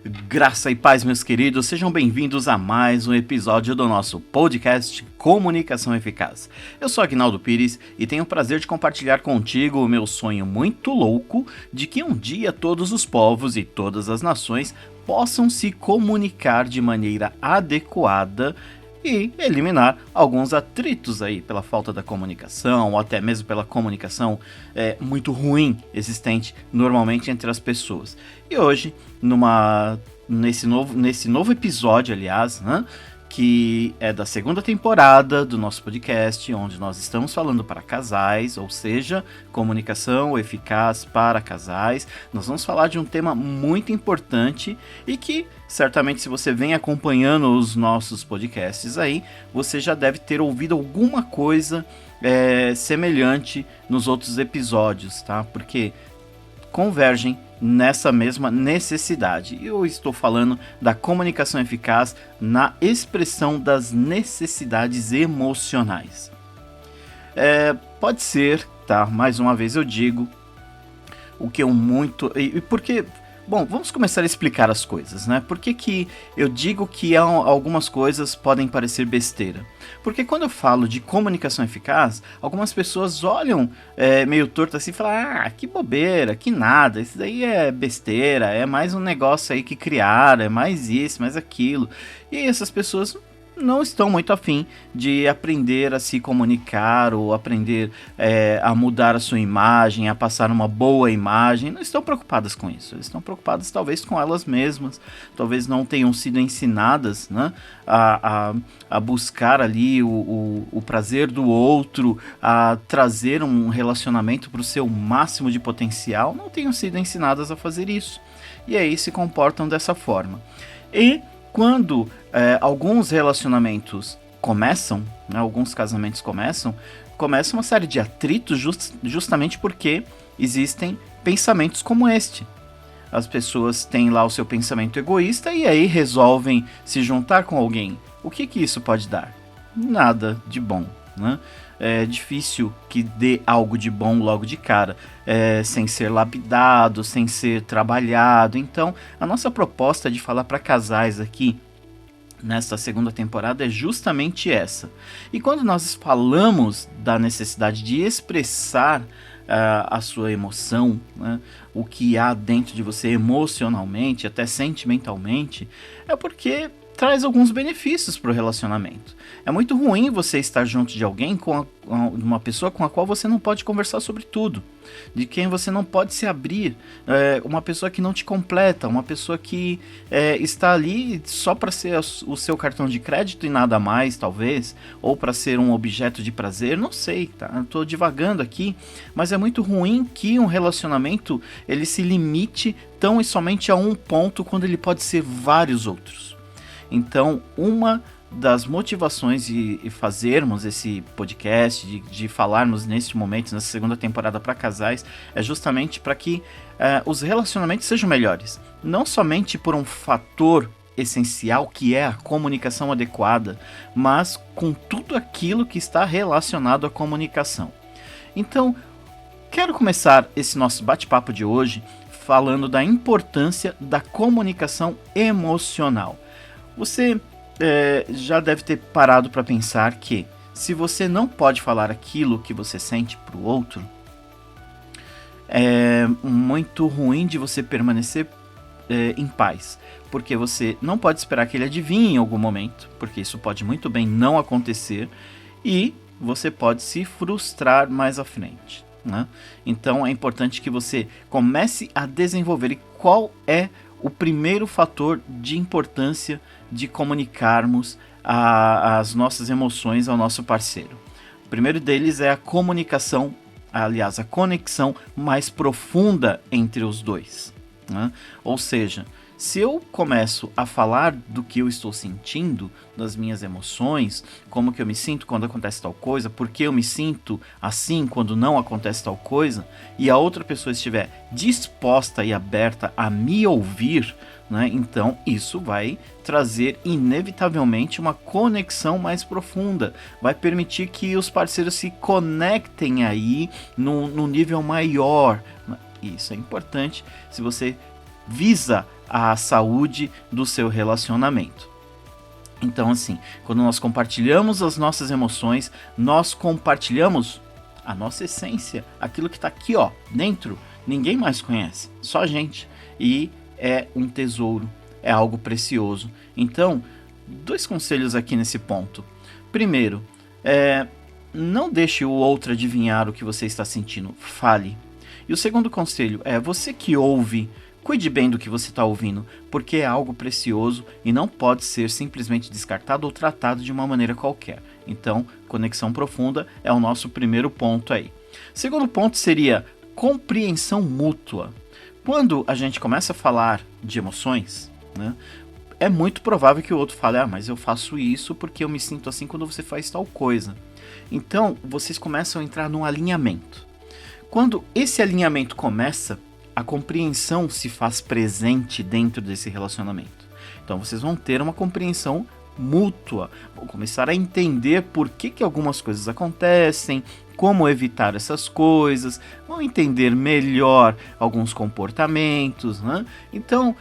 Graça e paz, meus queridos, sejam bem-vindos a mais um episódio do nosso podcast Comunicação Eficaz. Eu sou Aguinaldo Pires e tenho o prazer de compartilhar contigo o meu sonho muito louco de que um dia todos os povos e todas as nações possam se comunicar de maneira adequada e eliminar alguns atritos aí pela falta da comunicação, ou até mesmo pela comunicação muito ruim existente normalmente entre as pessoas. E hoje, nesse novo episódio, aliás, né, que é da segunda temporada do nosso podcast, onde nós estamos falando para casais, ou seja, comunicação eficaz para casais. Nós vamos falar de um tema muito importante e que, certamente, se você vem acompanhando os nossos podcasts aí, você já deve ter ouvido alguma coisa semelhante nos outros episódios, tá? Porque convergem nessa mesma necessidade. Eu estou falando da comunicação eficaz na expressão das necessidades emocionais. Pode ser, tá? Mais uma vez eu digo, o que eu muito... E porque... Bom, vamos começar a explicar as coisas, né? Por que eu digo que algumas coisas podem parecer besteira? Porque quando eu falo de comunicação eficaz, algumas pessoas olham meio torto assim e falam: ah, que bobeira, que nada, isso daí é besteira, é mais um negócio aí que criaram, é mais isso, mais aquilo. E essas pessoas não estão muito afim de aprender a se comunicar ou aprender a mudar a sua imagem, a passar uma boa imagem. Não estão preocupadas com isso. Eles estão preocupadas talvez com elas mesmas, talvez não tenham sido ensinadas, né, a buscar ali o prazer do outro, a trazer um relacionamento para o seu máximo de potencial. Não tenham sido ensinadas a fazer isso. E aí se comportam dessa forma. E quando alguns relacionamentos começam, né, alguns casamentos começam uma série de atritos justamente porque existem pensamentos como este. As pessoas têm lá o seu pensamento egoísta e aí resolvem se juntar com alguém. O que isso pode dar? Nada de bom, né? É difícil que dê algo de bom logo de cara, sem ser lapidado, sem ser trabalhado. Então, a nossa proposta de falar para casais aqui, nesta segunda temporada, é justamente essa. E quando nós falamos da necessidade de expressar a sua emoção, né, o que há dentro de você emocionalmente, até sentimentalmente, é porque traz alguns benefícios para o relacionamento. É muito ruim você estar junto de alguém, uma pessoa com a qual você não pode conversar sobre tudo, de quem você não pode se abrir, uma pessoa que não te completa, uma pessoa que está ali só para ser o seu cartão de crédito e nada mais, talvez, ou para ser um objeto de prazer, não sei, tá? Estou divagando aqui, mas é muito ruim que um relacionamento ele se limite tão e somente a um ponto quando ele pode ser vários outros. Então, uma das motivações de fazermos esse podcast, de falarmos neste momento, nessa segunda temporada para casais, é justamente para que os relacionamentos sejam melhores. Não somente por um fator essencial que é a comunicação adequada, mas com tudo aquilo que está relacionado à comunicação. Então, quero começar esse nosso bate-papo de hoje falando da importância da comunicação emocional. Você já deve ter parado para pensar que, se você não pode falar aquilo que você sente para o outro, é muito ruim de você permanecer em paz, porque você não pode esperar que ele adivinhe em algum momento, porque isso pode muito bem não acontecer, e você pode se frustrar mais à frente, né? Então é importante que você comece a desenvolver. E qual é o primeiro fator de importância de comunicarmos as nossas emoções ao nosso parceiro? O primeiro deles é a comunicação, aliás, a conexão mais profunda entre os dois, né? Ou seja, se eu começo a falar do que eu estou sentindo, das minhas emoções, como que eu me sinto quando acontece tal coisa, por que eu me sinto assim quando não acontece tal coisa, e a outra pessoa estiver disposta e aberta a me ouvir, né, então isso vai trazer inevitavelmente uma conexão mais profunda, vai permitir que os parceiros se conectem aí num nível maior. Isso é importante se você visa a saúde do seu relacionamento. Então, assim, quando nós compartilhamos as nossas emoções, nós compartilhamos a nossa essência, aquilo que está aqui, ó, dentro, ninguém mais conhece, só a gente. E é um tesouro, é algo precioso. Então, 2 conselhos aqui nesse ponto. Primeiro, não deixe o outro adivinhar o que você está sentindo, fale. E o segundo conselho é, você que ouve, cuide bem do que você está ouvindo, porque é algo precioso e não pode ser simplesmente descartado ou tratado de uma maneira qualquer. Então, conexão profunda é o nosso primeiro ponto aí. Segundo ponto seria compreensão mútua. Quando a gente começa a falar de emoções, né, é muito provável que o outro fale, mas eu faço isso porque eu me sinto assim quando você faz tal coisa. Então, vocês começam a entrar num alinhamento. Quando esse alinhamento começa, a compreensão se faz presente dentro desse relacionamento. Então vocês vão ter uma compreensão mútua, vão começar a entender por que algumas coisas acontecem, como evitar essas coisas, vão entender melhor alguns comportamentos, né? Então,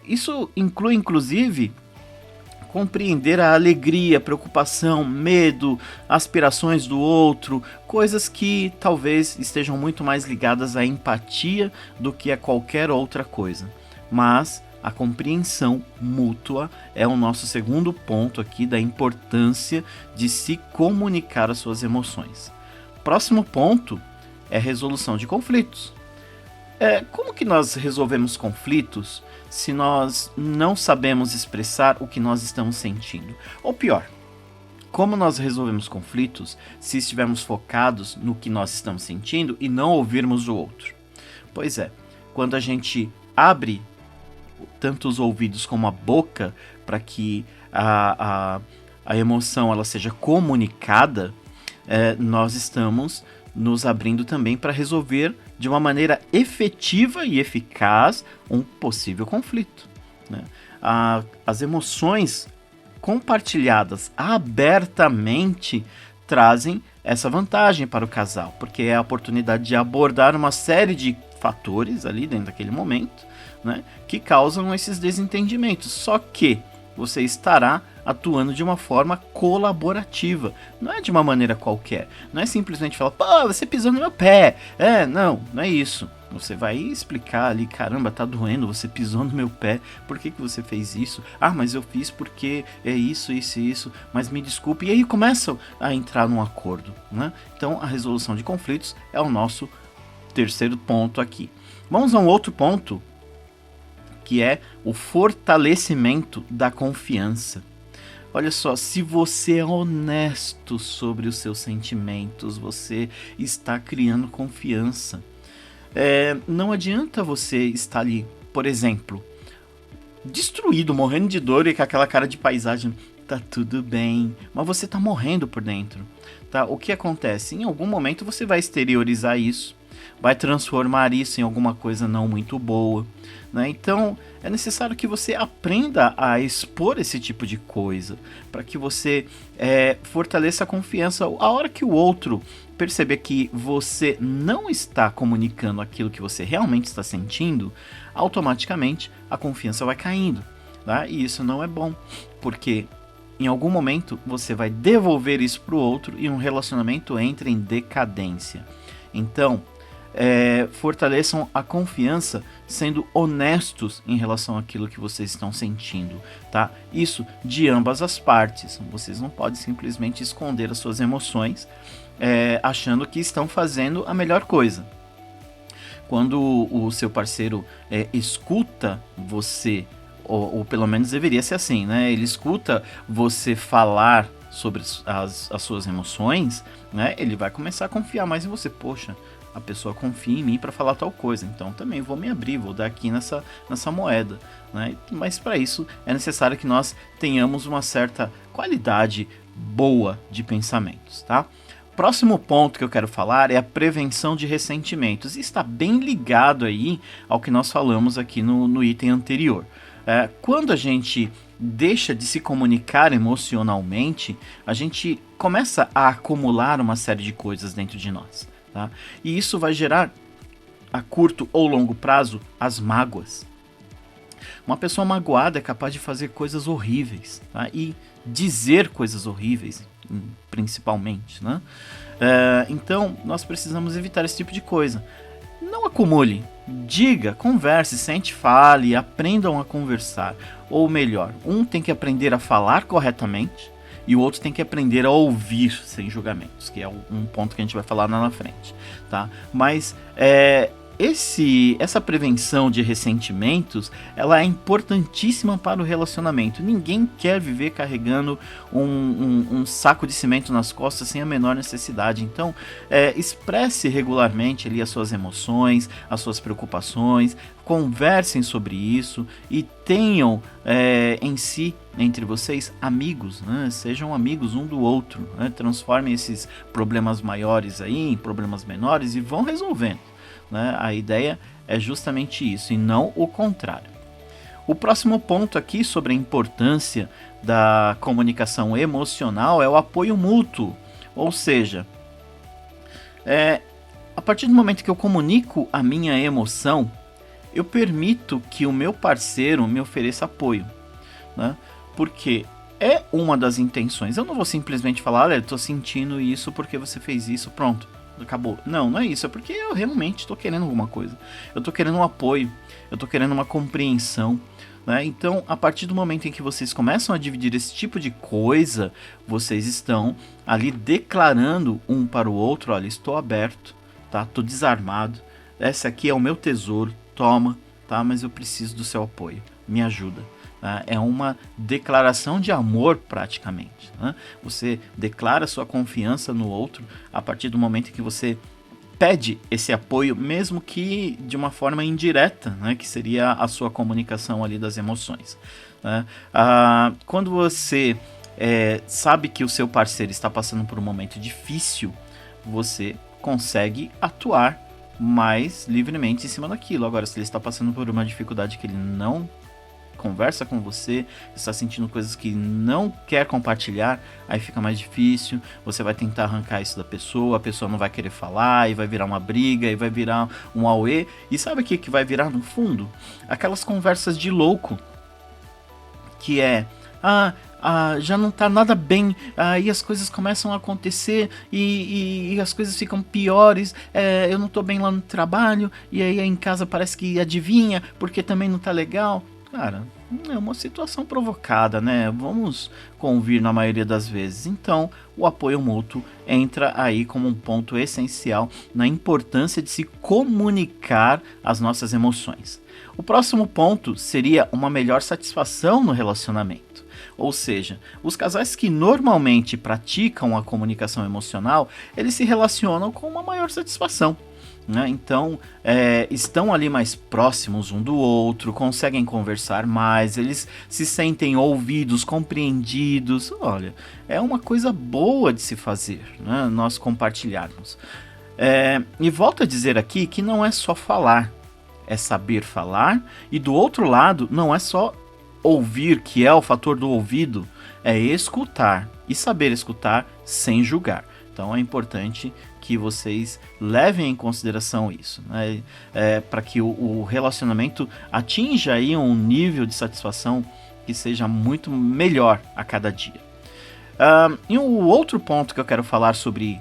isso inclui inclusive compreender a alegria, preocupação, medo, aspirações do outro, coisas que talvez estejam muito mais ligadas à empatia do que a qualquer outra coisa. Mas a compreensão mútua é o nosso segundo ponto aqui da importância de se comunicar as suas emoções. Próximo ponto é resolução de conflitos. Como que nós resolvemos conflitos se nós não sabemos expressar o que nós estamos sentindo? Ou pior, como nós resolvemos conflitos se estivermos focados no que nós estamos sentindo e não ouvirmos o outro? Pois é, quando a gente abre tanto os ouvidos como a boca para que a emoção ela seja comunicada, nós estamos nos abrindo também para resolver de uma maneira efetiva e eficaz um possível conflito, né? As emoções compartilhadas abertamente trazem essa vantagem para o casal, porque é a oportunidade de abordar uma série de fatores ali dentro daquele momento, né, que causam esses desentendimentos. Só que você estará atuando de uma forma colaborativa, não é de uma maneira qualquer, não é simplesmente falar, pô, você pisou no meu pé, não é isso. Você vai explicar ali, caramba, tá doendo, você pisou no meu pé, por que você fez isso? Mas eu fiz porque é isso, mas me desculpe. E aí começam a entrar num acordo, né? Então a resolução de conflitos é o nosso terceiro ponto aqui. Vamos a um outro ponto, que é o fortalecimento da confiança. Olha só, se você é honesto sobre os seus sentimentos, você está criando confiança. Não adianta você estar ali, por exemplo, destruído, morrendo de dor e com aquela cara de paisagem, tá tudo bem, mas você tá morrendo por dentro, tá? O que acontece? Em algum momento você vai exteriorizar isso, vai transformar isso em alguma coisa não muito boa, né? Então é necessário que você aprenda a expor esse tipo de coisa, para que você fortaleça a confiança. A hora que o outro perceber que você não está comunicando aquilo que você realmente está sentindo, automaticamente a confiança vai caindo, tá? E isso não é bom, porque em algum momento você vai devolver isso para o outro e um relacionamento entra em decadência. Então, fortaleçam a confiança sendo honestos em relação àquilo que vocês estão sentindo, tá? Isso de ambas as partes. Vocês não podem simplesmente esconder as suas emoções achando que estão fazendo a melhor coisa. Quando o seu parceiro escuta você, ou pelo menos deveria ser assim, né? Ele escuta você falar sobre as suas emoções, né? Ele vai começar a confiar mais em você. Poxa, a pessoa confia em mim para falar tal coisa, então também vou me abrir, vou dar aqui nessa moeda, né? Mas para isso é necessário que nós tenhamos uma certa qualidade boa de pensamentos, tá? Próximo ponto que eu quero falar é a prevenção de ressentimentos, e está bem ligado aí ao que nós falamos aqui no item anterior. Quando a gente deixa de se comunicar emocionalmente, a gente começa a acumular uma série de coisas dentro de nós, tá? E isso vai gerar, a curto ou longo prazo, as mágoas. Uma pessoa magoada é capaz de fazer coisas horríveis, tá? E dizer coisas horríveis, principalmente, né? Então, nós precisamos evitar esse tipo de coisa. Não acumule, diga, converse, sente, fale, aprendam a conversar. Ou melhor, um tem que aprender a falar corretamente e o outro tem que aprender a ouvir sem julgamentos, que é um ponto que a gente vai falar lá na frente, tá? Mas essa prevenção de ressentimentos, ela é importantíssima para o relacionamento. Ninguém quer viver carregando um saco de cimento nas costas sem a menor necessidade. Então, expresse regularmente ali as suas emoções, as suas preocupações, conversem sobre isso e tenham em si, entre vocês, amigos, né? Sejam amigos um do outro, né? Transformem esses problemas maiores aí em problemas menores e vão resolvendo. Né? A ideia é justamente isso e não o contrário. O próximo ponto aqui sobre a importância da comunicação emocional é o apoio mútuo, ou seja, a partir do momento que eu comunico a minha emoção, eu permito que o meu parceiro me ofereça apoio, né? Porque é uma das intenções. Eu não vou simplesmente falar, olha, eu tô sentindo isso porque você fez isso, pronto. Acabou. Não é isso, é porque eu realmente estou querendo alguma coisa. Eu estou querendo um apoio, eu estou querendo uma compreensão, né? Então, a partir do momento em que vocês começam a dividir esse tipo de coisa, vocês estão ali declarando um para o outro, olha, estou aberto, tá? Estou desarmado, esse aqui é o meu tesouro, toma, tá? Mas eu preciso do seu apoio, me ajuda. É uma declaração de amor praticamente, né? Você declara sua confiança no outro a partir do momento em que você pede esse apoio, mesmo que de uma forma indireta, né? Que seria a sua comunicação ali das emoções, né? Quando você sabe que o seu parceiro está passando por um momento difícil, você consegue atuar mais livremente em cima daquilo. Agora, se ele está passando por uma dificuldade que ele não conversa com você, está sentindo coisas que não quer compartilhar, aí fica mais difícil, você vai tentar arrancar isso da pessoa, a pessoa não vai querer falar, e vai virar uma briga, e vai virar um auê, e sabe o que vai virar no fundo? Aquelas conversas de louco, que já não tá nada bem, aí as coisas começam a acontecer e as coisas ficam piores, eu não tô bem lá no trabalho, e aí em casa parece que adivinha, porque também não tá legal. Cara, é uma situação provocada, né? Vamos convir na maioria das vezes. Então, o apoio mútuo entra aí como um ponto essencial na importância de se comunicar as nossas emoções. O próximo ponto seria uma melhor satisfação no relacionamento. Ou seja, os casais que normalmente praticam a comunicação emocional, eles se relacionam com uma maior satisfação. Né? Então, estão ali mais próximos um do outro, conseguem conversar mais, eles se sentem ouvidos, compreendidos. Olha, é uma coisa boa de se fazer, né? Nós compartilharmos. E volto a dizer aqui que não é só falar, é saber falar, e do outro lado, não é só ouvir, que é o fator do ouvido, é escutar, e saber escutar sem julgar. Então é importante que vocês levem em consideração isso, né? Para que o relacionamento atinja aí um nível de satisfação que seja muito melhor a cada dia. E um outro ponto que eu quero falar sobre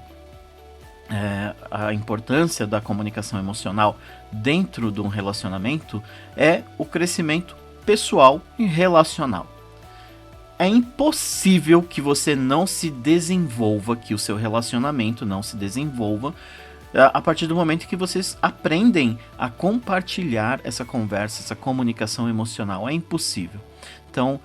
a importância da comunicação emocional dentro de um relacionamento é o crescimento pessoal e relacional. É impossível que você não se desenvolva, que o seu relacionamento não se desenvolva a partir do momento que vocês aprendem a compartilhar essa conversa, essa comunicação emocional. É impossível. Então,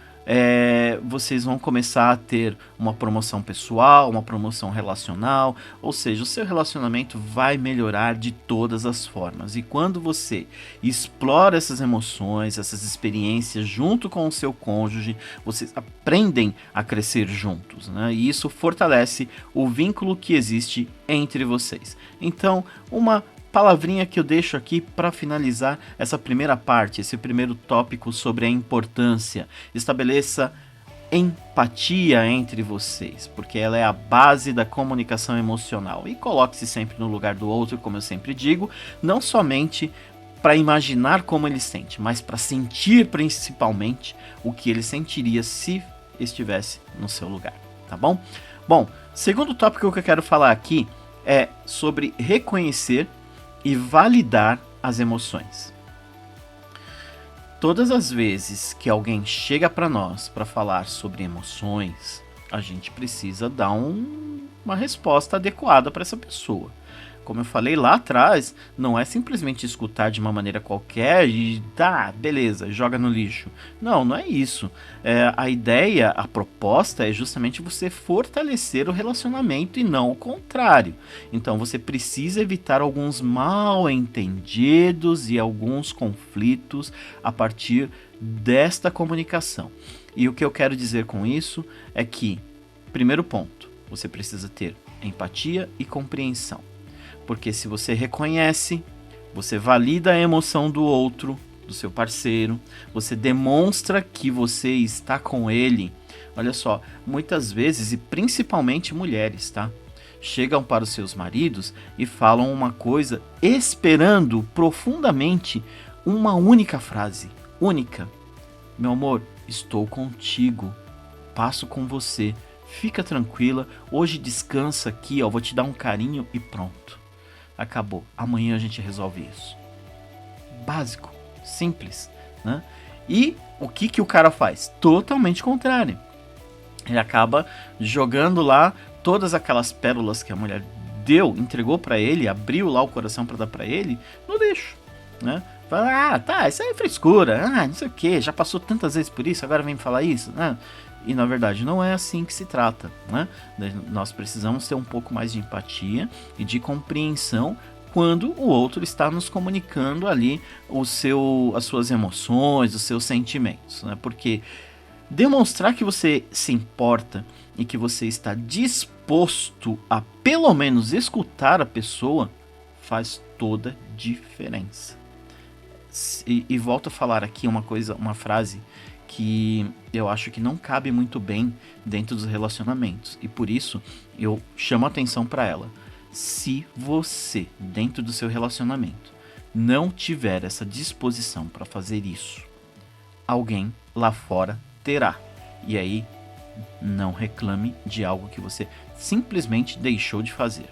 vocês vão começar a ter uma promoção pessoal, uma promoção relacional, ou seja, o seu relacionamento vai melhorar de todas as formas. E quando você explora essas emoções, essas experiências junto com o seu cônjuge, vocês aprendem a crescer juntos, né? E isso fortalece o vínculo que existe entre vocês. Então, uma palavrinha que eu deixo aqui para finalizar essa primeira parte, esse primeiro tópico sobre a importância. Estabeleça empatia entre vocês, porque ela é a base da comunicação emocional. E coloque-se sempre no lugar do outro, como eu sempre digo, não somente para imaginar como ele sente, mas para sentir principalmente o que ele sentiria se estivesse no seu lugar, tá bom? Bom, segundo tópico que eu quero falar aqui é sobre reconhecer e validar as emoções. Todas as vezes que alguém chega para nós para falar sobre emoções, a gente precisa dar uma resposta adequada para essa pessoa. Como eu falei lá atrás, não é simplesmente escutar de uma maneira qualquer e tá, beleza, joga no lixo. Não, não é isso. A ideia, a proposta é justamente você fortalecer o relacionamento e não o contrário. Então você precisa evitar alguns mal-entendidos e alguns conflitos a partir desta comunicação. E o que eu quero dizer com isso é que, primeiro ponto, você precisa ter empatia e compreensão. Porque se você reconhece, você valida a emoção do outro, do seu parceiro, você demonstra que você está com ele. Olha só, muitas vezes, e principalmente mulheres, tá? Chegam para os seus maridos e falam uma coisa esperando profundamente uma única frase. Única. Meu amor, estou contigo. Passo com você. Fica tranquila. Hoje descansa aqui, ó. Vou te dar um carinho e pronto. Acabou. Amanhã a gente resolve isso. Básico. Simples, né? E o que o cara faz? Totalmente contrário. Ele acaba jogando lá todas aquelas pérolas que a mulher deu, entregou pra ele, abriu lá o coração pra dar pra ele, no lixo, né? Fala, tá, isso aí é frescura, não sei o que, já passou tantas vezes por isso, agora vem me falar isso, né? E na verdade não é assim que se trata, né? Nós precisamos ter um pouco mais de empatia e de compreensão quando o outro está nos comunicando ali as suas emoções, os seus sentimentos, né? Porque demonstrar que você se importa e que você está disposto a pelo menos escutar a pessoa faz toda diferença. E volto a falar aqui uma frase que eu acho que não cabe muito bem dentro dos relacionamentos. E por isso eu chamo a atenção para ela. Se você, dentro do seu relacionamento, não tiver essa disposição para fazer isso, alguém lá fora terá. E aí, não reclame de algo que você simplesmente deixou de fazer.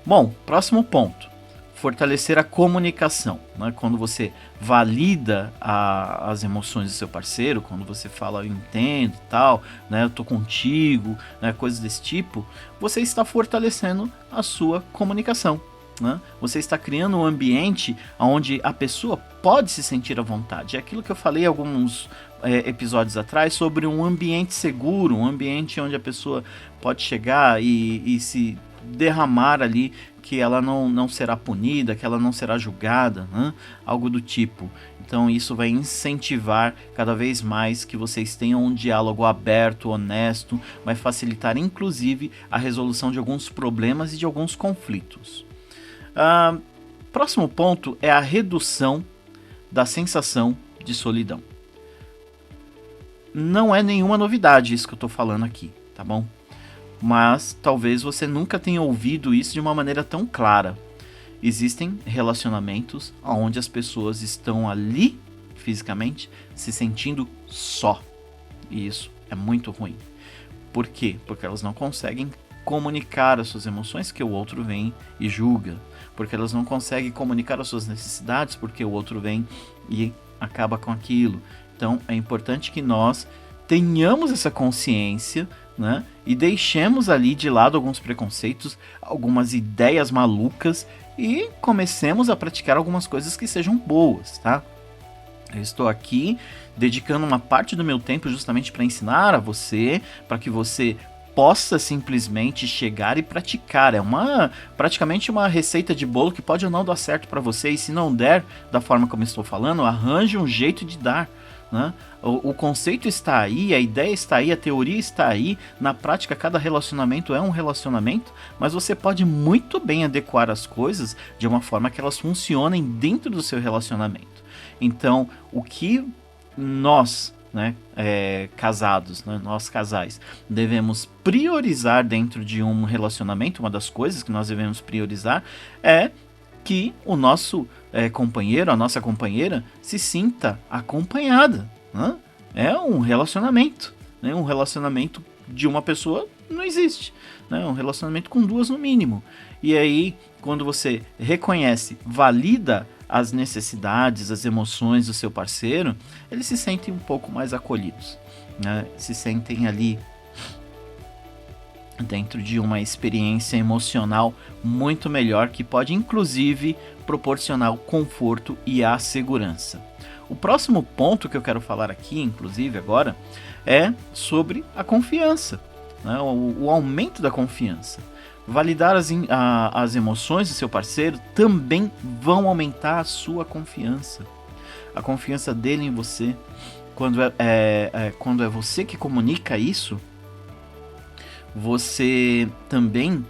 Bom, próximo ponto. Fortalecer a comunicação, né? Quando você valida as emoções do seu parceiro, quando você fala eu entendo e tal, né? Eu tô contigo, né? Coisas desse tipo, você está fortalecendo a sua comunicação, né? Você está criando um ambiente onde a pessoa pode se sentir à vontade. É aquilo que eu falei alguns episódios atrás sobre um ambiente seguro, um ambiente onde a pessoa pode chegar e se derramar ali, que ela não será punida, que ela não será julgada, né? Algo do tipo. Então isso vai incentivar cada vez mais que vocês tenham um diálogo aberto, honesto, vai facilitar inclusive a resolução de alguns problemas e de alguns conflitos. Próximo ponto é a redução da sensação de solidão. Não é nenhuma novidade isso que eu estou falando aqui, tá bom? Mas talvez você nunca tenha ouvido isso de uma maneira tão clara. Existem relacionamentos onde as pessoas estão ali, fisicamente, se sentindo só. E isso é muito ruim. Por quê? Porque elas não conseguem comunicar as suas emoções, que o outro vem e julga. Porque elas não conseguem comunicar as suas necessidades, porque o outro vem e acaba com aquilo. Então é importante que nós tenhamos essa consciência, né? E deixemos ali de lado alguns preconceitos, algumas ideias malucas e comecemos a praticar algumas coisas que sejam boas, tá? Eu estou aqui dedicando uma parte do meu tempo justamente para ensinar a você, para que você possa simplesmente chegar e praticar. É praticamente uma receita de bolo que pode ou não dar certo para você, e se não der da forma como eu estou falando, arranje um jeito de dar. Né? O conceito está aí, a ideia está aí, a teoria está aí. Na prática, cada relacionamento é um relacionamento, mas você pode muito bem adequar as coisas de uma forma que elas funcionem dentro do seu relacionamento. Então, o que nós, né, casados, né, nós casais, devemos priorizar dentro de um relacionamento, uma das coisas que nós devemos priorizar é que o nosso companheiro, a nossa companheira, se sinta acompanhada, né? É um relacionamento, né? Um relacionamento de uma pessoa não existe, né? Um relacionamento com duas no mínimo. E aí, quando você reconhece, valida as necessidades, as emoções do seu parceiro, eles se sentem um pouco mais acolhidos, né? Se sentem ali dentro de uma experiência emocional muito melhor, que pode inclusive proporcionar o conforto e a segurança. O próximo ponto que eu quero falar aqui, inclusive agora, é sobre a confiança, né? O aumento da confiança. Validar as emoções do seu parceiro também vão aumentar a sua confiança. A confiança dele em você. Quando é você que comunica isso, você também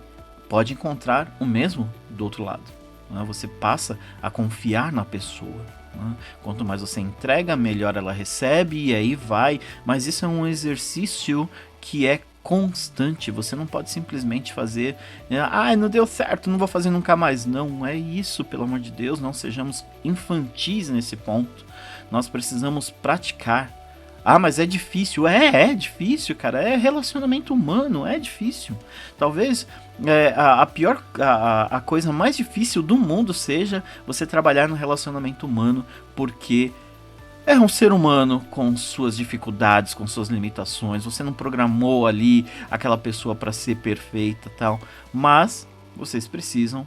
pode encontrar o mesmo do outro lado, né? Você passa a confiar na pessoa, né? Quanto mais você entrega, melhor ela recebe, e aí vai. Mas isso é um exercício que é constante. Você não pode simplesmente fazer, não deu certo, não vou fazer nunca mais. Não é isso, pelo amor de Deus, não sejamos infantis nesse ponto. Nós precisamos praticar. Mas é difícil. É difícil, cara. É relacionamento humano, é difícil. Talvez a coisa mais difícil do mundo seja você trabalhar no relacionamento humano, porque é um ser humano com suas dificuldades, com suas limitações. Você não programou ali aquela pessoa para ser perfeita, tal. Mas vocês precisam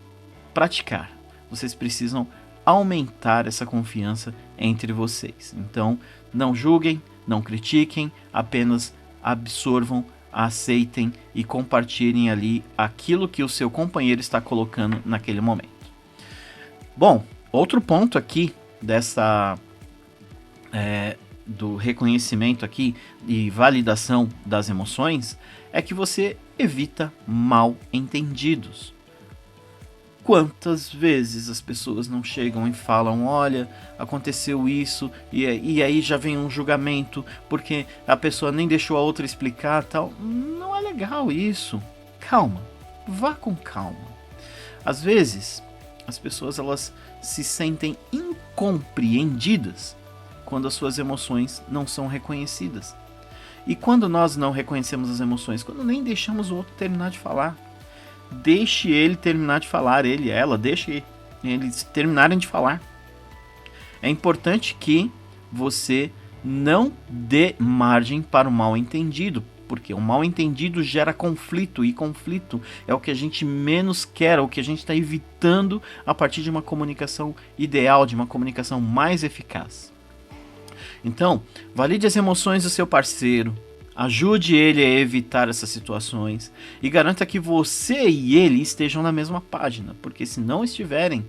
praticar. Vocês precisam aumentar essa confiança entre vocês. Então, não julguem, não critiquem, apenas absorvam, aceitem e compartilhem ali aquilo que o seu companheiro está colocando naquele momento. Bom, outro ponto aqui do reconhecimento aqui e validação das emoções é que você evita mal entendidos. Quantas vezes as pessoas não chegam e falam, olha, aconteceu isso, e aí já vem um julgamento, porque a pessoa nem deixou a outra explicar, tal. Não é legal isso. Calma, vá com calma. Às vezes, as pessoas elas se sentem incompreendidas quando as suas emoções não são reconhecidas. E quando nós não reconhecemos as emoções, quando nem deixamos o outro terminar de falar, deixe ele terminar de falar, ele, ela, deixe eles terminarem de falar. É importante que você não dê margem para o mal entendido, porque o mal entendido gera conflito, e conflito é o que a gente menos quer, é o que a gente está evitando a partir de uma comunicação ideal, de uma comunicação mais eficaz. Então, valide as emoções do seu parceiro, ajude ele a evitar essas situações e garanta que você e ele estejam na mesma página, porque se não estiverem,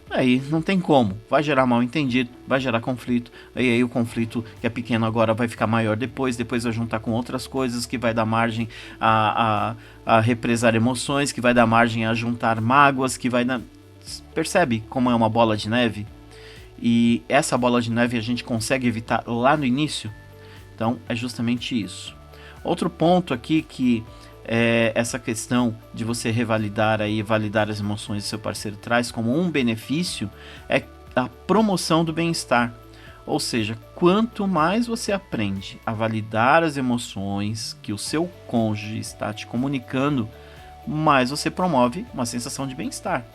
aí não tem como, vai gerar mal entendido, vai gerar conflito, aí o conflito que é pequeno agora vai ficar maior depois vai juntar com outras coisas que vai dar margem a represar emoções, que vai dar margem a juntar mágoas, que vai dar... Percebe como é uma bola de neve? E essa bola de neve a gente consegue evitar lá no início? Então, é justamente isso. Outro ponto aqui que essa questão de você revalidar e validar as emoções do seu parceiro traz como um benefício é a promoção do bem-estar. Ou seja, quanto mais você aprende a validar as emoções que o seu cônjuge está te comunicando, mais você promove uma sensação de bem-estar.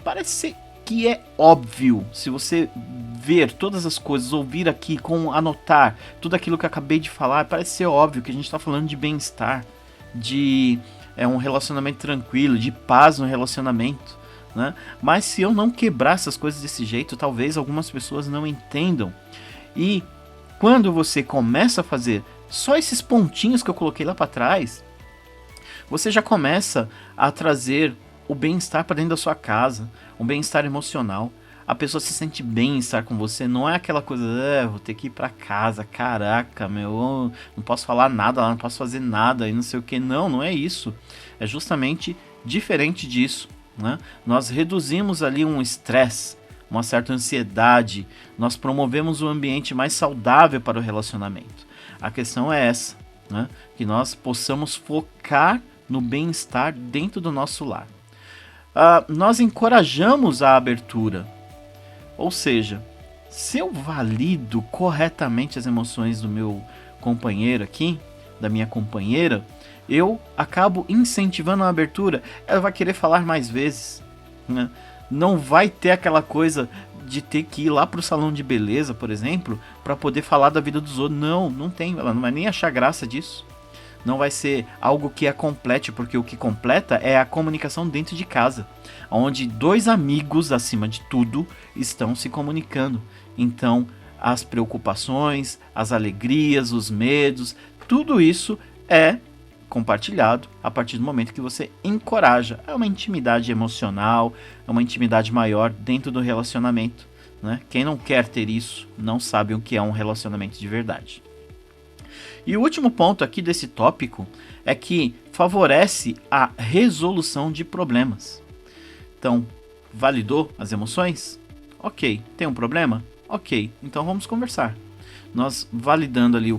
Parece que é óbvio, se você ver todas as coisas, ouvir aqui, anotar tudo aquilo que eu acabei de falar, parece ser óbvio que a gente está falando de bem-estar, de um relacionamento tranquilo, de paz no relacionamento, né? Mas se eu não quebrar essas coisas desse jeito, talvez algumas pessoas não entendam. E quando você começa a fazer só esses pontinhos que eu coloquei lá para trás, você já começa a trazer o bem-estar para dentro da sua casa, um bem-estar emocional. A pessoa se sente bem em estar com você, não é aquela coisa, vou ter que ir para casa, caraca, meu, não posso falar nada lá, não posso fazer nada e não sei o que. Não é isso. É justamente diferente disso, né? Nós reduzimos ali um estresse, uma certa ansiedade, nós promovemos um ambiente mais saudável para o relacionamento. A questão é essa, né? Que nós possamos focar no bem-estar dentro do nosso lar. nós encorajamos a abertura. Ou seja, se eu valido corretamente as emoções do meu companheiro aqui, da minha companheira, eu acabo incentivando a abertura. Ela vai querer falar mais vezes, né? Não vai ter aquela coisa de ter que ir lá pro salão de beleza, por exemplo, para poder falar da vida dos outros. Não tem. Ela não vai nem achar graça disso. Não vai ser algo que a complete, porque o que completa é a comunicação dentro de casa, onde dois amigos, acima de tudo, estão se comunicando. Então, as preocupações, as alegrias, os medos, tudo isso é compartilhado a partir do momento que você encoraja. É uma intimidade emocional, é uma intimidade maior dentro do relacionamento, né? Quem não quer ter isso não sabe o que é um relacionamento de verdade. E o último ponto aqui desse tópico é que favorece a resolução de problemas. Então, validou as emoções? Ok. Tem um problema? Ok. Então vamos conversar. Nós validando ali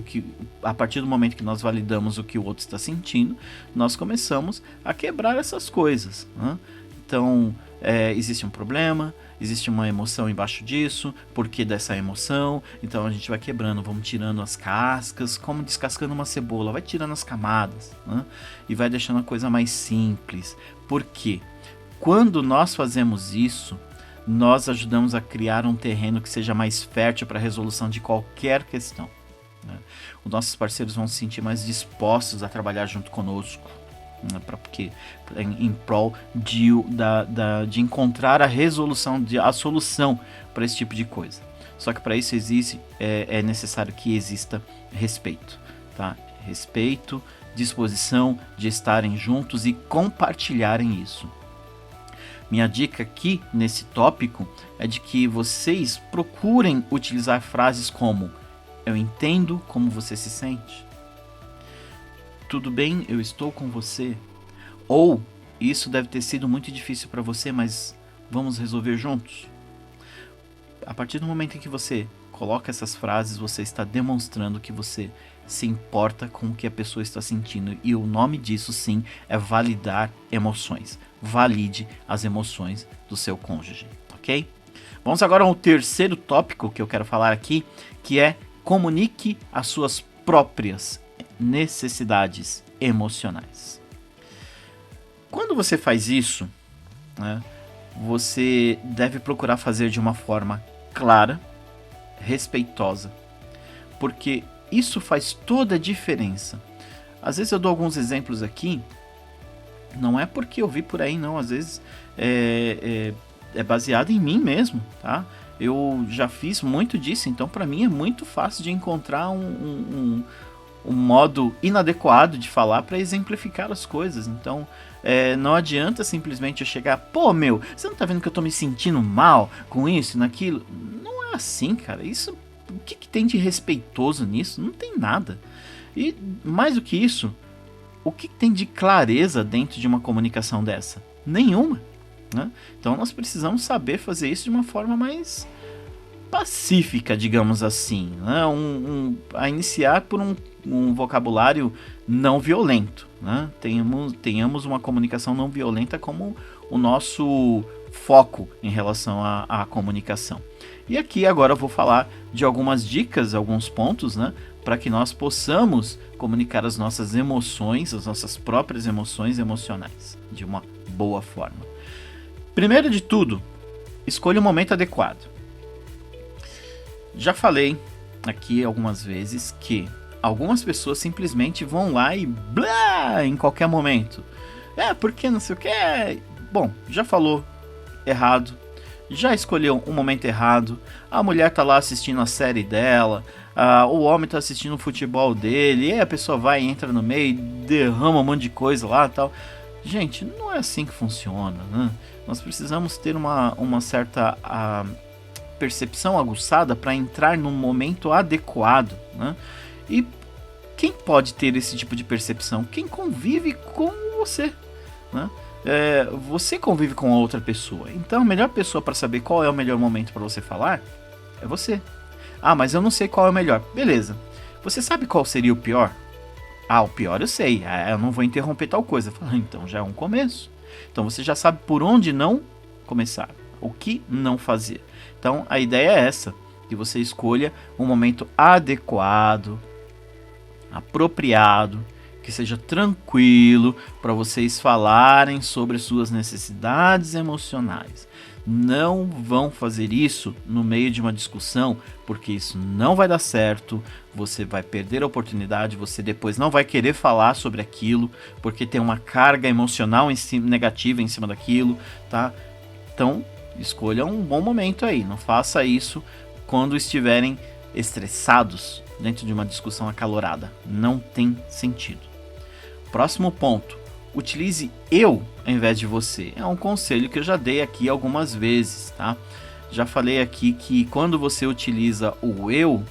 a partir do momento que nós validamos o que o outro está sentindo, nós começamos a quebrar essas coisas, né? Então, existe um problema, existe uma emoção embaixo disso, por que dessa emoção? Então a gente vai quebrando, vamos tirando as cascas, como descascando uma cebola, vai tirando as camadas, né? E vai deixando a coisa mais simples. Por quê? Quando nós fazemos isso, nós ajudamos a criar um terreno que seja mais fértil para a resolução de qualquer questão, né? Os nossos parceiros vão se sentir mais dispostos a trabalhar junto conosco, né? Porque em prol de encontrar a resolução, a solução para esse tipo de coisa. Só que para isso é necessário que exista respeito, tá? Respeito, disposição de estarem juntos e compartilharem isso. Minha dica aqui nesse tópico é de que vocês procurem utilizar frases como: eu entendo como você se sente, tudo bem, eu estou com você, ou isso deve ter sido muito difícil para você, mas vamos resolver juntos. A partir do momento em que você coloca essas frases, você está demonstrando que você se importa com o que a pessoa está sentindo, e o nome disso sim é validar emoções. Valide as emoções do seu cônjuge, ok? Vamos agora ao terceiro tópico que eu quero falar aqui, que é: comunique as suas próprias necessidades emocionais. Quando você faz isso, né, você deve procurar fazer de uma forma clara, respeitosa, porque isso faz toda a diferença. Às vezes eu dou alguns exemplos aqui, não é porque eu vi por aí não, às vezes é baseado em mim mesmo, tá? Eu já fiz muito disso, então para mim é muito fácil de encontrar um modo inadequado de falar para exemplificar as coisas. Então não adianta simplesmente eu chegar: pô, meu, você não tá vendo que eu tô me sentindo mal com isso e naquilo? Não é assim, cara. Isso, o que tem de respeitoso nisso? Não tem nada. E mais do que isso, o que tem de clareza dentro de uma comunicação dessa? Nenhuma, né? Então nós precisamos saber fazer isso de uma forma mais pacífica, digamos assim, né? A iniciar por um vocabulário não violento, né? Tenhamos uma comunicação não violenta como o nosso foco em relação à comunicação. E aqui agora eu vou falar de algumas dicas, alguns pontos, né, para que nós possamos comunicar as nossas emoções, as nossas próprias emoções emocionais, de uma boa forma. Primeiro de tudo, escolha o momento adequado. Já falei aqui algumas vezes que algumas pessoas simplesmente vão lá e blá em qualquer momento. Porque não sei o que. Bom, já falou errado, já escolheu um momento errado, a mulher tá lá assistindo a série dela, o homem tá assistindo o futebol dele, e aí a pessoa vai e entra no meio, derrama um monte de coisa lá e tal. Gente, não é assim que funciona, né? Nós precisamos ter uma certa percepção aguçada para entrar num momento adequado, né? E quem pode ter esse tipo de percepção? Quem convive com você, né? Você convive com a outra pessoa, então a melhor pessoa para saber qual é o melhor momento para você falar é você. Mas eu não sei qual é o melhor. Beleza, você sabe qual seria o pior? O pior eu sei, eu não vou interromper tal coisa. Então já é um começo. Então você já sabe por onde não começar, o que não fazer. Então a ideia é essa, que você escolha um momento adequado, apropriado, que seja tranquilo para vocês falarem sobre suas necessidades emocionais. Não vão fazer isso no meio de uma discussão, porque isso não vai dar certo, você vai perder a oportunidade, você depois não vai querer falar sobre aquilo, porque tem uma carga emocional negativa em cima daquilo, tá? Então, escolha um bom momento aí, não faça isso quando estiverem estressados dentro de uma discussão acalorada, não tem sentido. Próximo ponto. Utilize eu ao invés de você. É um conselho que eu já dei aqui algumas vezes, tá? Já falei aqui que quando você utiliza o eu,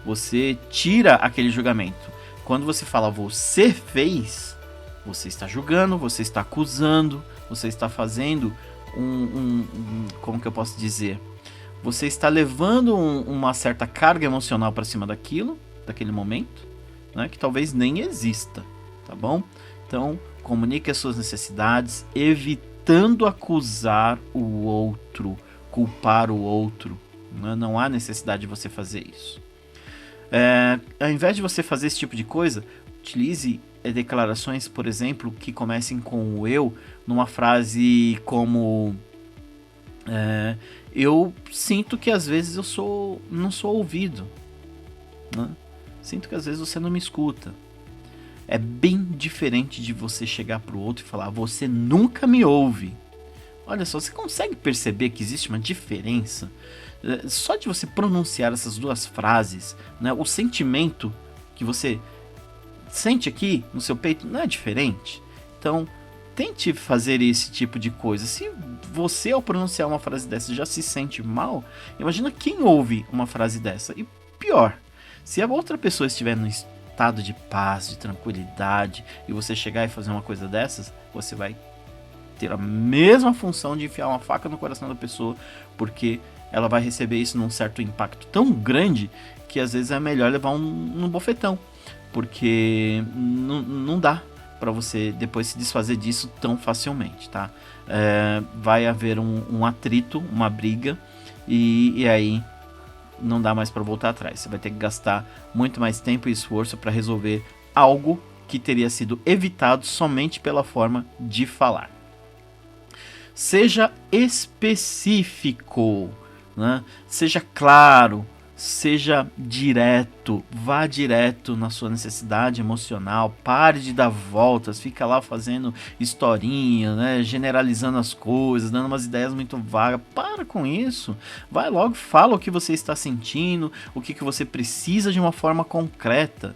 você tira aquele julgamento. Quando você fala você fez, você está julgando, você está acusando, você está fazendo como que eu posso dizer? Você está levando uma certa carga emocional para cima daquele momento, né? Que talvez nem exista, tá bom? Então, comunique as suas necessidades, evitando acusar o outro, culpar o outro. Né? Não há necessidade de você fazer isso. Ao invés de você fazer esse tipo de coisa, utilize declarações, por exemplo, que comecem com o eu, numa frase como... eu sinto que às vezes não sou ouvido. Né? Sinto que às vezes você não me escuta. É bem diferente de você chegar pro outro e falar, você nunca me ouve. Olha só, você consegue perceber que existe uma diferença? Só de você pronunciar essas duas frases, né, o sentimento que você sente aqui no seu peito não é diferente? Então, tente fazer esse tipo de coisa. Se você, ao pronunciar uma frase dessa, já se sente mal, imagina quem ouve uma frase dessa. E pior, se a outra pessoa estiver no estado de paz, de tranquilidade, e você chegar e fazer uma coisa dessas, você vai ter a mesma função de enfiar uma faca no coração da pessoa, porque ela vai receber isso num certo impacto tão grande que às vezes é melhor levar um bofetão, porque não dá para você depois se desfazer disso tão facilmente, tá? Vai haver um atrito, uma briga, e aí não dá mais para voltar atrás. Você vai ter que gastar muito mais tempo e esforço para resolver algo que teria sido evitado somente pela forma de falar. Seja específico, né? Seja claro, seja direto, vá direto na sua necessidade emocional, pare de dar voltas, fica lá fazendo historinha, né? Generalizando as coisas, dando umas ideias muito vagas. Para com isso, vai logo, fala o que você está sentindo, o que você precisa de uma forma concreta.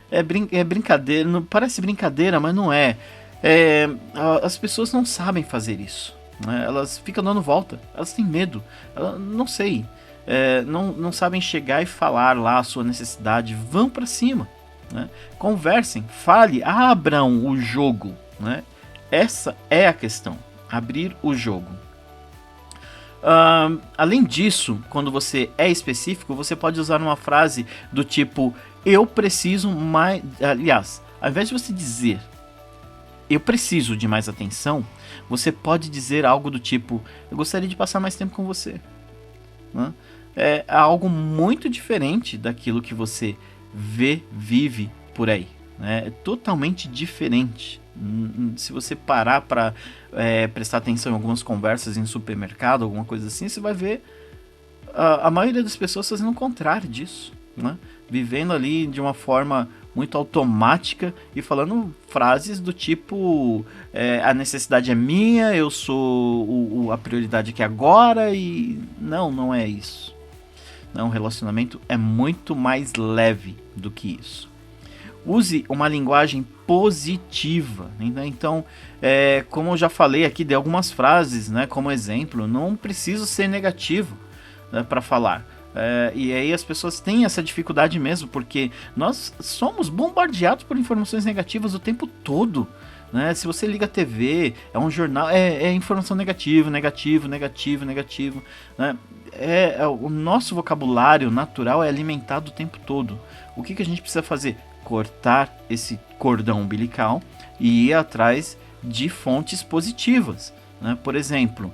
É brincadeira, não, parece brincadeira, mas não é. As pessoas não sabem fazer isso, né? Elas ficam dando volta, elas têm medo, não sei, não sabem chegar e falar lá a sua necessidade. Vão para cima, né? Conversem, fale, abram o jogo, né? Essa é a questão, abrir o jogo. Além disso, quando você é específico, você pode usar uma frase do tipo, eu preciso mais, aliás, ao invés de você dizer eu preciso de mais atenção, você pode dizer algo do tipo, eu gostaria de passar mais tempo com você. Né? É algo muito diferente daquilo que você vive por aí. Né? É totalmente diferente. Se você parar para prestar atenção em algumas conversas em supermercado, alguma coisa assim, você vai ver a maioria das pessoas fazendo o contrário disso. Né? Vivendo ali de uma forma muito automática e falando frases do tipo a necessidade é minha, eu sou a prioridade aqui agora, e não é isso. Não, o relacionamento é muito mais leve do que isso. Use uma linguagem positiva, né? Então, como eu já falei aqui, dei algumas frases, né, como exemplo, não preciso ser negativo, né, para falar. E aí as pessoas têm essa dificuldade mesmo, porque nós somos bombardeados por informações negativas o tempo todo, né? Se você liga a TV, é um jornal, é informação negativo, né? O nosso vocabulário natural é alimentado o tempo todo. O que a gente precisa fazer? cortar esse cordão umbilical e ir atrás de fontes positivas, né? Por exemplo,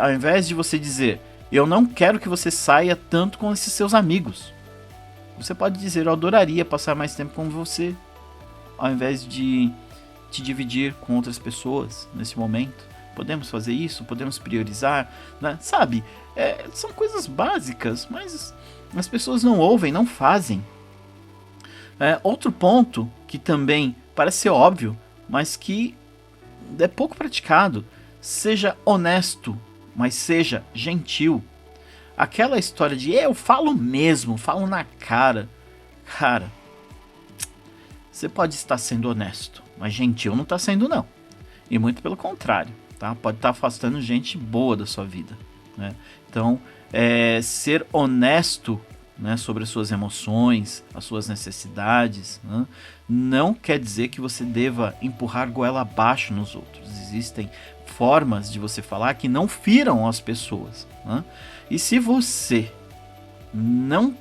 ao invés de você dizer, eu não quero que você saia tanto com esses seus amigos, você pode dizer, eu adoraria passar mais tempo com você, ao invés de te dividir com outras pessoas nesse momento. Podemos fazer isso, podemos priorizar, né? Sabe? São coisas básicas, mas as pessoas não ouvem, não fazem. Outro ponto que também parece ser óbvio, mas que é pouco praticado: seja honesto, mas seja gentil. Aquela história de eu falo mesmo, falo na cara. Cara, você pode estar sendo honesto, mas gentil não está sendo, não. E muito pelo contrário, tá? Pode estar afastando gente boa da sua vida, né? Então, ser honesto, né, sobre as suas emoções, as suas necessidades, né, não quer dizer que você deva empurrar goela abaixo nos outros. Existem formas de você falar que não firam as pessoas, né? E se você não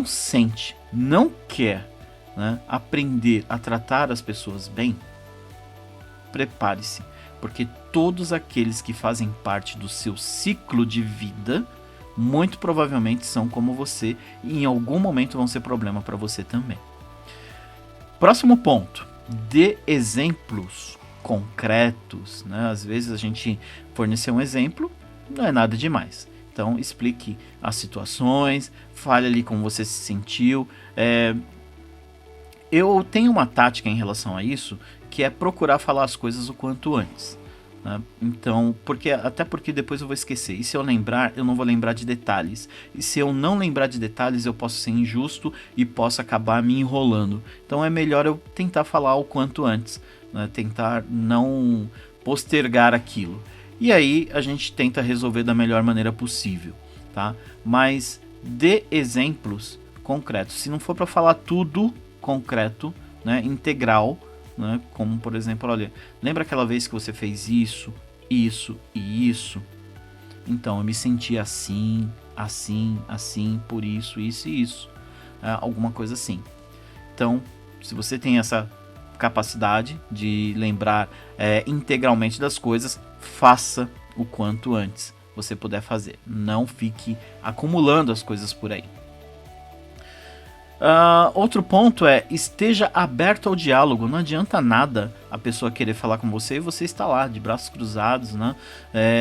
sente, não quer, né, aprender a tratar as pessoas bem, prepare-se, porque todos aqueles que fazem parte do seu ciclo de vida muito provavelmente são como você e em algum momento vão ser problema para você também. Próximo ponto: dê exemplos concretos, né? Às vezes a gente fornecer um exemplo não é nada demais. Então explique as situações, fale ali como você se sentiu. Eu tenho uma tática em relação a isso, que é procurar falar as coisas o quanto antes, né? Então, até porque depois eu vou esquecer. E se eu lembrar, eu não vou lembrar de detalhes. E se eu não lembrar de detalhes, eu posso ser injusto e posso acabar me enrolando. Então é melhor eu tentar falar o quanto antes, né? Tentar não postergar aquilo. E aí a gente tenta resolver da melhor maneira possível, tá? Mas dê exemplos concretos. Se não for para falar tudo concreto, né, integral, né, como por exemplo, olha, lembra aquela vez que você fez isso, isso e isso? Então, eu me senti assim, por isso, isso e isso. Alguma coisa assim. Então, se você tem essa capacidade de lembrar integralmente das coisas, faça o quanto antes você puder fazer. Não fique acumulando as coisas por aí. Outro ponto esteja aberto ao diálogo. Não adianta nada a pessoa querer falar com você e você está lá de braços cruzados, né?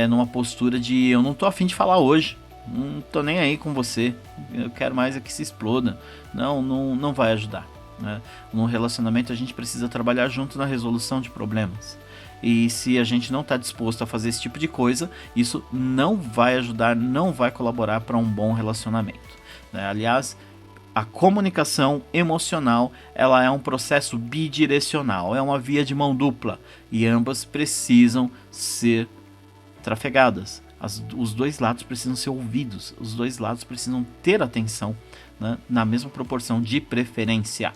Numa postura de eu não tô afim de falar hoje, não tô nem aí com você, eu quero mais é que se exploda. Não vai ajudar, né? No relacionamento a gente precisa trabalhar junto na resolução de problemas. E se a gente não está disposto a fazer esse tipo de coisa, isso não vai ajudar, não vai colaborar para um bom relacionamento, né? Aliás, a comunicação emocional, ela é um processo bidirecional, é uma via de mão dupla e ambas precisam ser trafegadas. Os dois lados precisam ser ouvidos, os dois lados precisam ter atenção, né, na mesma proporção de preferência.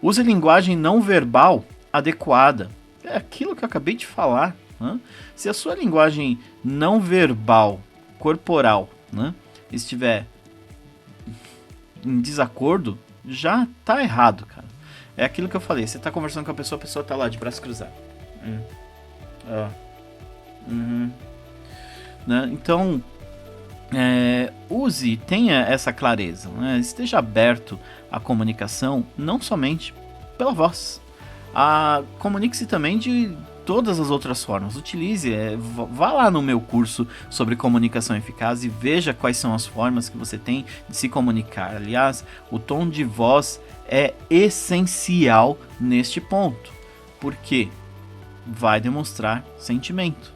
Use linguagem não verbal adequada. É aquilo que eu acabei de falar, né? Se a sua linguagem não verbal, corporal, né, estiver em desacordo, já tá errado, cara. É aquilo que eu falei, você tá conversando com a pessoa tá lá de braço cruzado. Né? Então, tenha essa clareza, né? Esteja aberto à comunicação, não somente pela voz. Comunique-se também de todas as outras formas. Utilize, vá lá no meu curso sobre comunicação eficaz e veja quais são as formas que você tem de se comunicar. Aliás, o tom de voz é essencial neste ponto, porque vai demonstrar sentimento.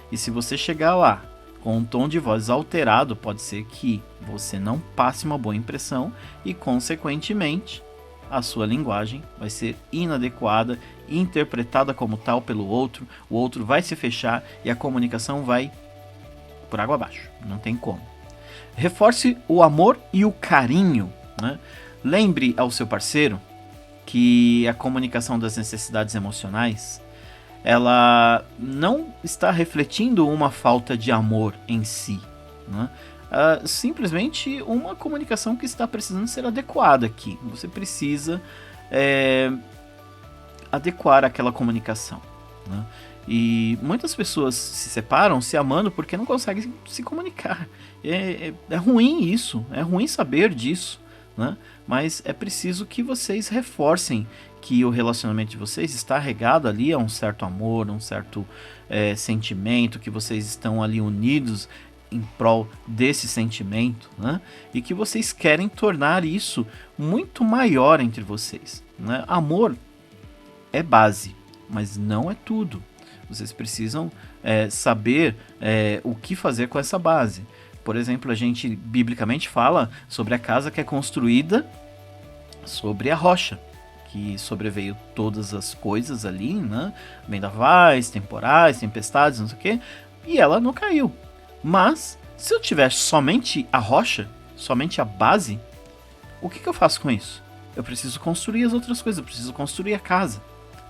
E se você chegar lá com um tom de voz alterado, pode ser que você não passe uma boa impressão e, consequentemente, a sua linguagem vai ser inadequada, interpretada como tal pelo outro, o outro vai se fechar e a comunicação vai por água abaixo, não tem como. Reforce o amor e o carinho, né? Lembre ao seu parceiro que a comunicação das necessidades emocionais, ela não está refletindo uma falta de amor em si, né? simplesmente uma comunicação que está precisando ser adequada aqui. Você precisa adequar aquela comunicação, né? E muitas pessoas se separam se amando porque não conseguem se comunicar. É ruim isso, é ruim saber disso, né? Mas é preciso que vocês reforcem que o relacionamento de vocês está regado ali a um certo amor, um certo sentimento, que vocês estão ali unidos em prol desse sentimento, né? E que vocês querem tornar isso muito maior entre vocês, né? Amor é base, mas não é tudo. Vocês precisam saber o que fazer com essa base. Por exemplo, a gente biblicamente fala sobre a casa que é construída sobre a rocha, que sobreveio todas as coisas ali, né? Vendavais, temporais, tempestades, não sei o quê, e ela não caiu. Mas, se eu tiver somente a rocha, somente a base, o que eu faço com isso? Eu preciso construir as outras coisas, eu preciso construir a casa,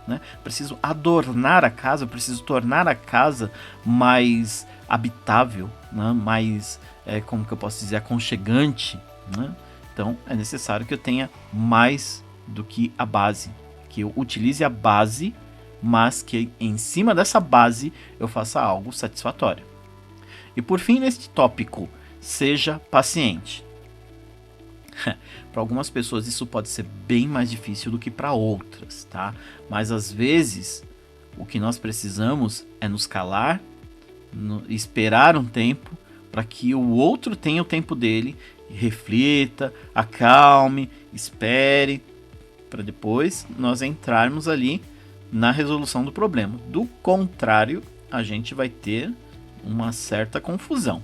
né? Preciso adornar a casa, eu preciso tornar a casa mais habitável, né? Mais, como que eu posso dizer, aconchegante, né? Então é necessário que eu tenha mais do que a base, que eu utilize a base, mas que em cima dessa base eu faça algo satisfatório. E por fim, neste tópico, seja paciente. Para algumas pessoas isso pode ser bem mais difícil do que para outras, tá? Mas às vezes o que nós precisamos é nos calar, esperar um tempo para que o outro tenha o tempo dele, reflita, acalme, espere, para depois nós entrarmos ali na resolução do problema. Do contrário, a gente vai ter uma certa confusão.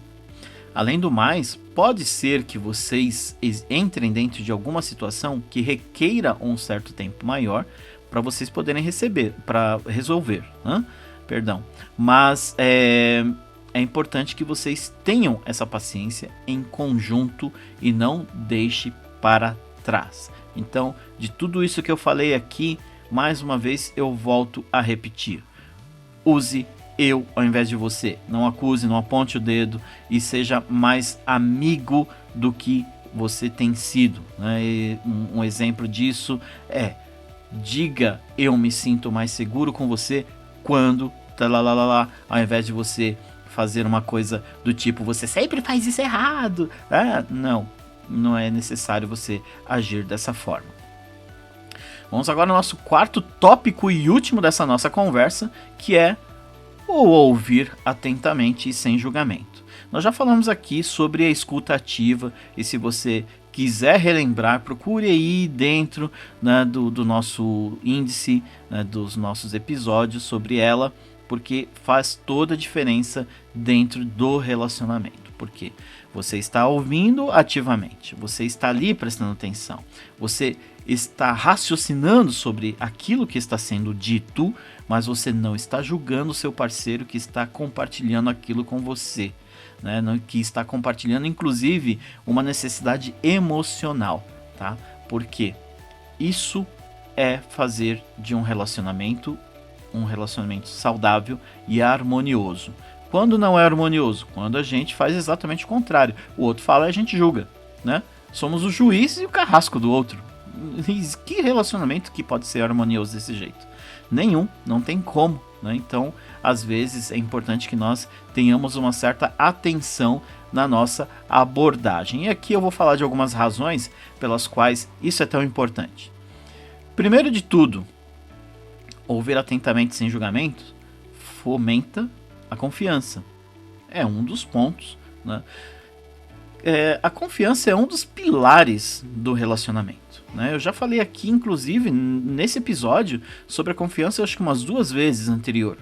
Além do mais, pode ser que vocês entrem dentro de alguma situação que requeira um certo tempo maior para vocês poderem resolver, né? Perdão. Mas é importante que vocês tenham essa paciência em conjunto e não deixe para trás. Então, de tudo isso que eu falei aqui, mais uma vez eu volto a repetir. Use eu ao invés de você. Não acuse, não aponte o dedo e seja mais amigo do que você tem sido, né? E um exemplo disso é: diga eu me sinto mais seguro com você quando ao invés de você fazer uma coisa do tipo você sempre faz isso errado. Não é necessário você agir dessa forma. Vamos agora ao nosso quarto tópico e último dessa nossa conversa, que é ou ouvir atentamente e sem julgamento. Nós já falamos aqui sobre a escuta ativa, e se você quiser relembrar, procure aí dentro, né, do nosso índice, né, dos nossos episódios sobre ela, porque faz toda a diferença dentro do relacionamento. Porque você está ouvindo ativamente, você está ali prestando atenção, você está raciocinando sobre aquilo que está sendo dito, mas você não está julgando o seu parceiro que está compartilhando aquilo com você, né? Que está compartilhando inclusive uma necessidade emocional, tá? Porque isso é fazer de um relacionamento saudável e harmonioso. Quando não é harmonioso? Quando a gente faz exatamente o contrário. O outro fala e a gente julga, né? Somos o juiz e o carrasco do outro. Que relacionamento que pode ser harmonioso desse jeito? Nenhum, não tem como, né? Então, às vezes é importante que nós tenhamos uma certa atenção na nossa abordagem. E aqui eu vou falar de algumas razões pelas quais isso é tão importante. Primeiro de tudo, ouvir atentamente sem julgamento fomenta a confiança. É um dos pontos, né? A confiança é um dos pilares do relacionamento, né? Eu já falei aqui, inclusive, nesse episódio, sobre a confiança, eu acho que umas 2 vezes anterior.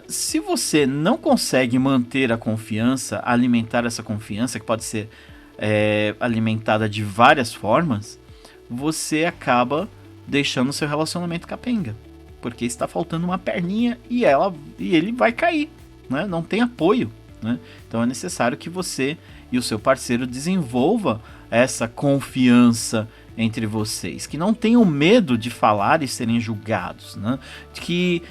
Se você não consegue manter a confiança, alimentar essa confiança, que pode ser alimentada de várias formas, você acaba deixando o seu relacionamento capenga, porque está faltando uma perninha e ele vai cair, né? Não tem apoio, né? Então é necessário que você e o seu parceiro desenvolva essa confiança entre vocês, que não tenham medo de falar e serem julgados, né? Que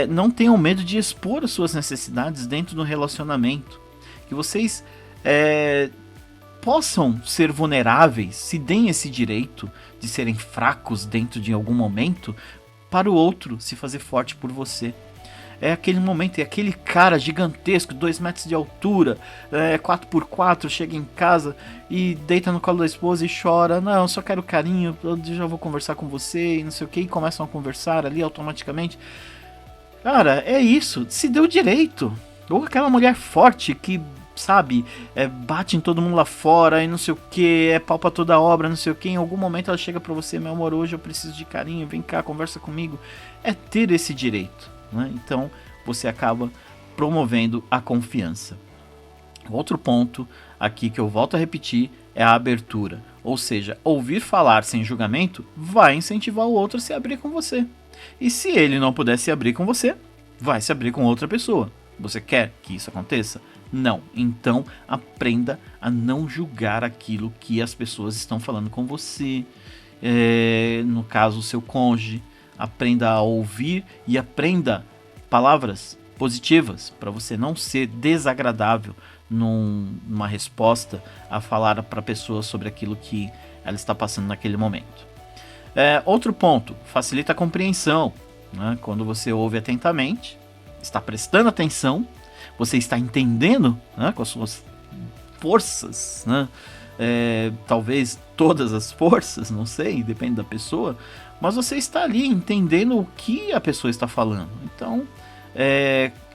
não tenham medo de expor as suas necessidades dentro do relacionamento, que vocês possam ser vulneráveis, se deem esse direito de serem fracos dentro de algum momento, para o outro se fazer forte por você. É aquele momento, é aquele cara gigantesco, 2 metros de altura, 4x4, chega em casa e deita no colo da esposa e chora, não, eu só quero carinho, eu já vou conversar com você e não sei o que, e começam a conversar ali automaticamente. Cara, é isso, se deu direito. Ou aquela mulher forte que, sabe, bate em todo mundo lá fora e não sei o que, pau pra toda obra, não sei o que, em algum momento ela chega pra você, meu amor, hoje eu preciso de carinho, vem cá, conversa comigo. É ter esse direito, né? Então você acaba promovendo a confiança. Outro ponto aqui que eu volto a repetir é a abertura. Ou seja, ouvir falar sem julgamento vai incentivar o outro a se abrir com você. E se ele não puder se abrir com você, vai se abrir com outra pessoa. Você quer que isso aconteça? Não. Então aprenda a não julgar aquilo que as pessoas estão falando com você. No caso, o seu cônjuge. Aprenda a ouvir e aprenda palavras positivas para você não ser desagradável numa resposta a falar para a pessoa sobre aquilo que ela está passando naquele momento. Outro ponto, facilita a compreensão, né? Quando você ouve atentamente, está prestando atenção, você está entendendo, né, com as suas forças, né? Talvez todas as forças, não sei, depende da pessoa, mas você está ali entendendo o que a pessoa está falando. Então,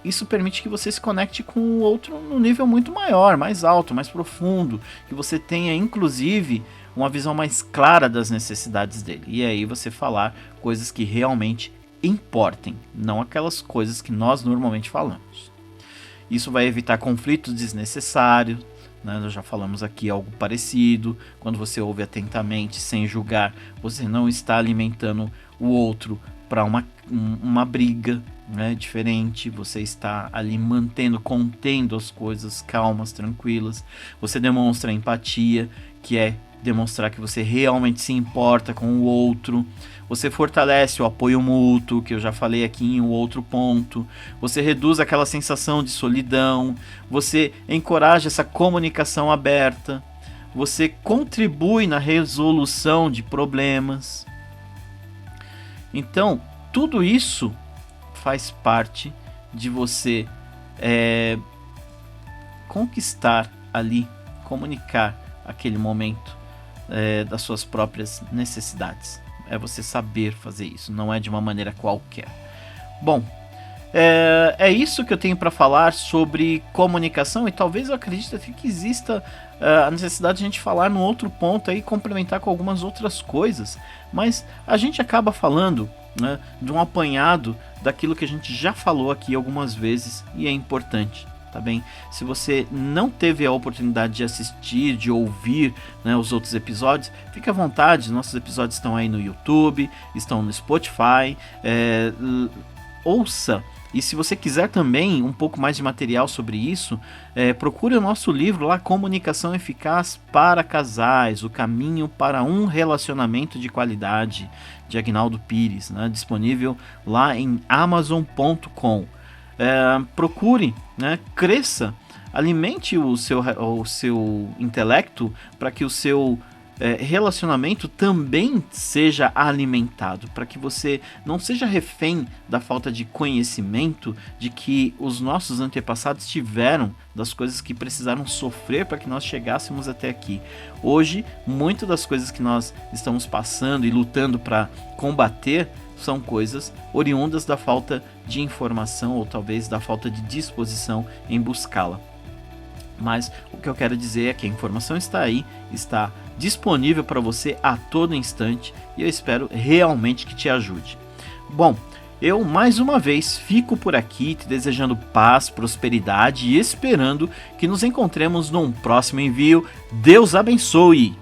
isso permite que você se conecte com o outro num nível muito maior, mais alto, mais profundo, que você tenha, inclusive, uma visão mais clara das necessidades dele. E aí você falar coisas que realmente importem, não aquelas coisas que nós normalmente falamos. Isso vai evitar conflitos desnecessários, né? Nós já falamos aqui algo parecido. Quando você ouve atentamente, sem julgar, você não está alimentando o outro para uma briga, né, diferente. Você está ali contendo as coisas calmas, tranquilas. Você demonstra empatia, que é demonstrar que você realmente se importa com o outro. Você fortalece o apoio mútuo, que eu já falei aqui em um outro ponto. Você reduz aquela sensação de solidão. Você encoraja essa comunicação aberta. Você contribui na resolução de problemas. Então, tudo isso faz parte de você conquistar ali, comunicar aquele momento das suas próprias necessidades. É você saber fazer isso, não é de uma maneira qualquer. Bom, é isso que eu tenho para falar sobre comunicação, e talvez eu acredite até que exista a necessidade de a gente falar num outro ponto aí, complementar com algumas outras coisas, mas a gente acaba falando, né, de um apanhado daquilo que a gente já falou aqui algumas vezes, e é importante. Tá bem? Se você não teve a oportunidade de assistir, de ouvir, né, os outros episódios, fique à vontade, nossos episódios estão aí no YouTube, estão no Spotify, ouça. E se você quiser também um pouco mais de material sobre isso, procure o nosso livro lá, Comunicação Eficaz para Casais, o caminho para um relacionamento de qualidade, de Aguinaldo Pires, né, disponível lá em Amazon.com. Procure, né, cresça, alimente o seu intelecto para que o seu relacionamento também seja alimentado, para que você não seja refém da falta de conhecimento de que os nossos antepassados tiveram, das coisas que precisaram sofrer para que nós chegássemos até aqui. Hoje, muitas das coisas que nós estamos passando e lutando para combater são coisas oriundas da falta de informação, ou talvez da falta de disposição em buscá-la. Mas o que eu quero dizer é que a informação está aí, está disponível para você a todo instante, e eu espero realmente que te ajude. Bom, eu mais uma vez fico por aqui te desejando paz, prosperidade e esperando que nos encontremos num próximo envio. Deus abençoe!